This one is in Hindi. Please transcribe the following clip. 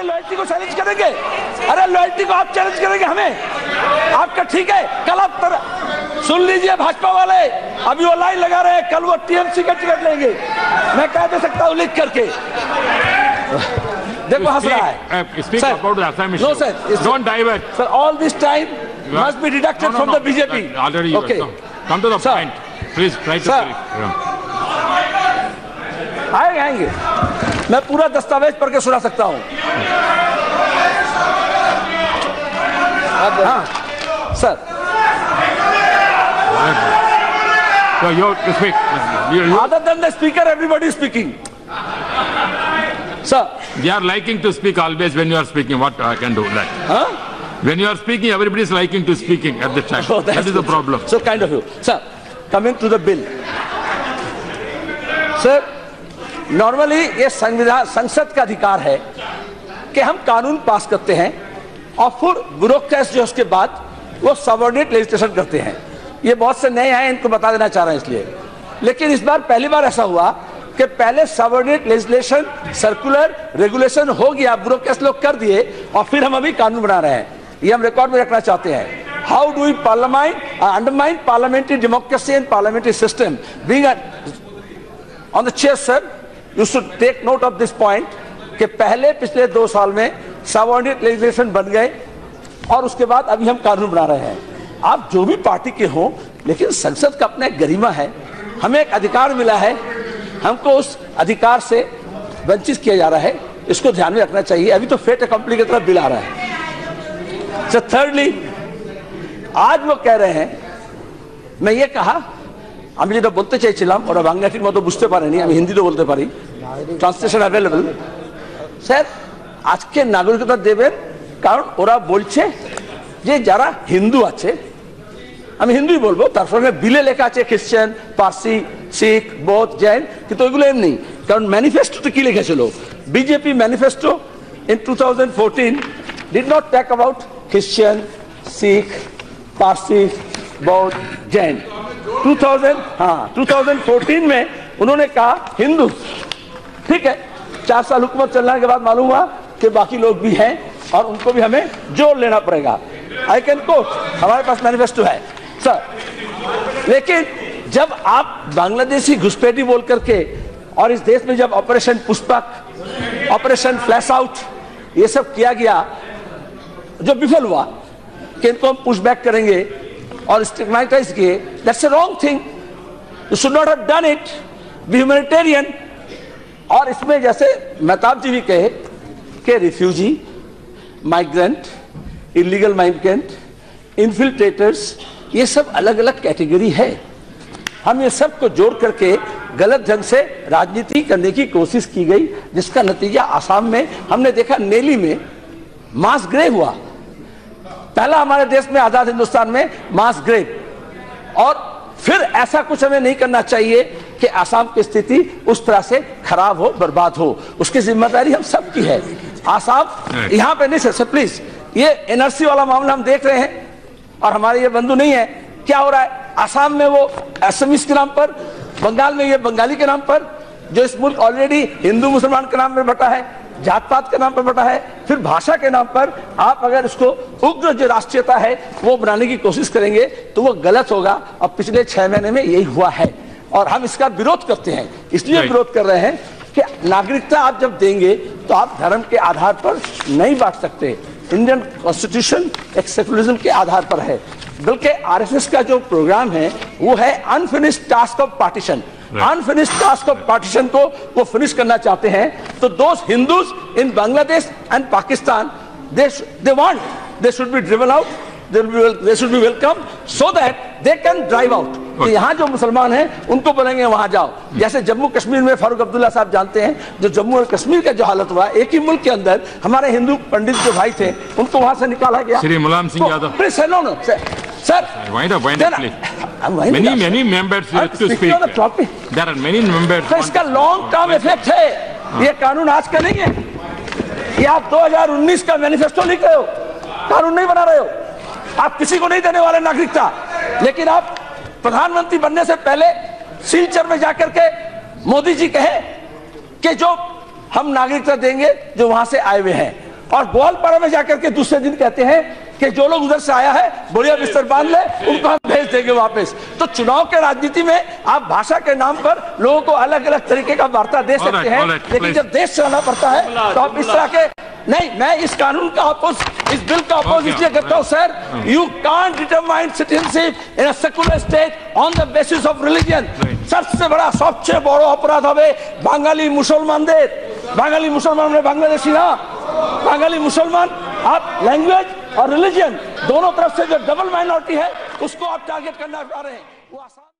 लॉयल्टी को चैलेंज करेंगे? अरे लॉयल्टी को आप चैलेंज करेंगे हमें? आपका ठीक है, कल आप सुन लीजिए भाजपा वाले, अभी वो लाइन लगा रहे हैं, कल वो टीएमसी का टिकट लेंगे। मैं कह दे सकता हूं लिख करके। देखो हंस रहा है। No sir, don't divert sir, all this time must be deducted from the BJP. Already okay. Come to the point. Please try to आएंगे। मैं पूरा दस्तावेज पढ़ के सुना सकता हूँ। हाँ sir. So you speak. Other than the speaker, everybody is speaking. Sir, they are liking to speak always when you are speaking. What I can do that? Huh? When you are speaking, everybody is liking to speaking at the time. Oh, that is the problem. So kind of you, sir. Coming to the bill, sir. Normally ये संसद का अधिकार है कि हम कानून पास करते हैं और फिर ब्यूरोक्रेट्स जो उसके बाद वो सबऑर्डिनेट लेजिस्लेशन करते हैं। ये बहुत से नए आए, इनको बता देना चाह रहे हैं इसलिए। लेकिन इस बार पहली बार ऐसा हुआ कि पहले सबऑर्डिनेट लेजिस्लेशन, सर्कुलर, रेगुलेशन हो गया, ब्यूरोक्रेट्स लोग कर दिए और फिर हम अभी कानून बना रहे हैं। ये हम रिकॉर्ड में रखना चाहते हैं। How do we undermine parliamentary democracy and parliamentary system? Being on the chair sir, you should take note of this point कि पहले पिछले 2 साल में सबऑर्डिनेट लेजिस्लेशन बन गए और उसके बाद अभी हम कानून बना रहे हैं। आप जो भी पार्टी के हो, लेकिन संसद का अपना एक गरिमा है, हमें एक अधिकार मिला है, हमको उस अधिकार से वंचित किया जा रहा है, इसको ध्यान में रखना चाहिए। अभी तो फेट अकम्पली की तरफ बिल आ रहा है। So thirdly, आज वो कह रहे हैं, मैं ये कहा আমি যেটা বলতে চাইছিলাম ওরা বাংলা ঠিক মতো বুঝতে পারেনি, আমি হিন্দিতে বলতে পারি, ট্রান্সলেশন অ্যাভেলেবল। স্যার আজকে নাগরিকতা দেবেন কারণ ওরা বলছে যে যারা হিন্দু আছে, আমি হিন্দুই বলবো, তার সঙ্গে বিলে লেখা আছে খ্রিস্টান, পার্সি, শিখ, বৌদ্ধ, জৈন, কিন্তু ওইগুলো এমনি। কারণ ম্যানিফেস্টোতে কি লিখেছিল? BJP manifesto in 2014 did not talk about Christian, Sikh, Parsi, Baudd, Jain। 2014 में उन्होंने कहा हिंदू। ठीक है, 4 साल हुकूमत चलने के बाद मालूम हुआ कि बाकी लोग भी हैं और उनको भी हमें जोड़ लेना पड़ेगा। आई कैन कोट, हमारे पास मैनिफेस्टो है सर। लेकिन जब आप बांग्लादेशी घुसपैठी बोल करके और इस देश में जब operation Pushpak, operation flash out, ये सब किया गया जो विफल हुआ कि इनको हम पुश बैक करेंगे और स्टिग्मेटाइज किए, that's a wrong thing, you should not have done it, be humanitarian. और इसमें जैसे मेहताब जी भी कहे कि refugee, migrant, illegal migrant, infiltrators, ये सब अलग अलग कैटेगरी है। हम ये सब को जोड़ करके गलत ढंग से राजनीति करने की कोशिश की गई, जिसका नतीजा आसाम में हमने देखा। नेली में मास ग्रेव हुआ, पहला हमारे देश में आजाद हिंदुस्तान में मास ग्रेव। और फिर ऐसा कुछ हमें नहीं करना चाहिए कि आसाम की स्थिति उस तरह से खराब हो, बर्बाद हो। उसकी जिम्मेदारी हम सब की है। आसाम यहाँ पे नहीं सर, प्लीज, ये एनआरसी वाला मामला हम देख रहे हैं और हमारे ये बंधु नहीं है। क्या हो रहा है आसाम में? वो असमीज के नाम पर, बंगाल में ये बंगाली के नाम पर, जो इस मुल्क ऑलरेडी हिंदू मुसलमान के नाम पर बटा है, जात पात के नाम पर बटा है, फिर भाषा के नाम पर आप अगर इसको उग्र जो राष्ट्रीयता है वो बनाने की कोशिश करेंगे तो वो गलत होगा। और पिछले 6 महीने में यही हुआ है और हम इसका विरोध करते हैं। इसलिए विरोध कर रहे हैं कि नागरिकता आप जब देंगे तो आप धर्म के आधार पर नहीं बांट सकते। इंडियन कॉन्स्टिट्यूशन एक सेकुलरिज्म के आधार पर है, बल्कि आरएसएस का जो प्रोग्राम है वो है unfinished task of partition. Unfinished task of partition को वो फिनिश करना चाहते हैं। तो those Hindus in Bangladesh and Pakistan, they want, they should be driven out, they should be welcomed so that they can drive out। तो यहाँ जो मुसलमान हैं उनको बोलेंगे वहां जाओ। जैसे जम्मू कश्मीर में फारूक अब्दुल्ला साहब जानते हैं, जो जम्मू और कश्मीर का जो हालत हुआ, एक ही मुल्क के अंदर हमारे हिंदू पंडित जो भाई थे उनको वहां से निकाला गया। Shri Mulayam Singh Yadav, Sir, wind up, please. Many members to speak. There are many members. तो इसका लॉन्ग टर्म इफेक्ट है। ये कानून आज का नहीं है, ये आप 2019 का मैनिफेस्टो लिख रहे हो, कानून नहीं बना रहे हो। आप किसी को नहीं देने वाले नागरिकता, लेकिन आप प्रधानमंत्री बनने से पहले सिलचर में जाकर के मोदी जी कहे कि जो हम नागरिकता देंगे जो वहां से आए हुए हैं। और ग्वालपाड़ा में जाकर के दूसरे दिन कहते हैं कि जो लोग उधर से आया है बढ़िया बिस्तर बांध ले, उनको हम भेज देंगे वापस। तो चुनाव के राजनीति में आप भाषा के नाम पर लोगों को अलग अलग तरीके का वार्ता दे सकते हैं, लेकिन जब देश चलाना पड़ता है तो आप इस तरह के नहीं। मैं इस कानून का अपोज, इस बिल का अपोज इसलिए करता हूं sir, you can't determine citizenship in a secular state on the basis of religion. सबसे बड़ा सबसे बड़ अपराध হবে বাঙালি মুসলমানদের, বাঙালি মুসলমান মানে বাংলাদেশी ना, बांगाली मुसलमान। आप लैंग्वेज और रिलीजन दोनों तरफ से जो डबल माइनॉरिटी है उसको आप टारगेट करना चाह रहे हैं, वो आसान